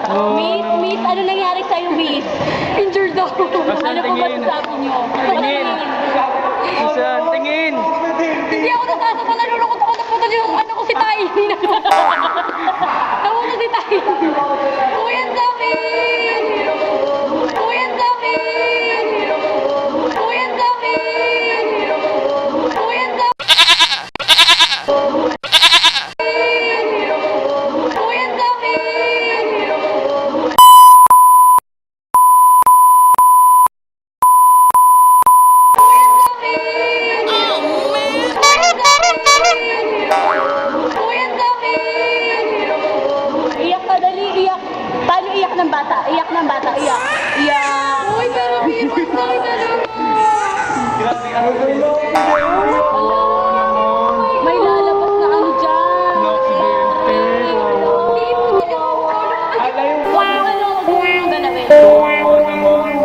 Miss, ano nangyari sa'yo, Miss? Injured daw. Ano po ba sabi niyo? Tingin. Isan, tingin. Hindi ako nasasama, nalulungkot ako. Naputol yung ano ko si Tay. Naputol si Tay. Kuya Samin! Kuya Samin! Kuya Samin! Kuya Samin! Kuya Samin! Kuya Samin! Iyak ka, dali, iyak. Paano iyak ng bata? Iyak ng bata, iyak. Iyak. Uy, pero iyak na Grabe ang gulo. May lalabas na ano dyan. Aksidente. Ano, huwag mo ganawin. Oo naman.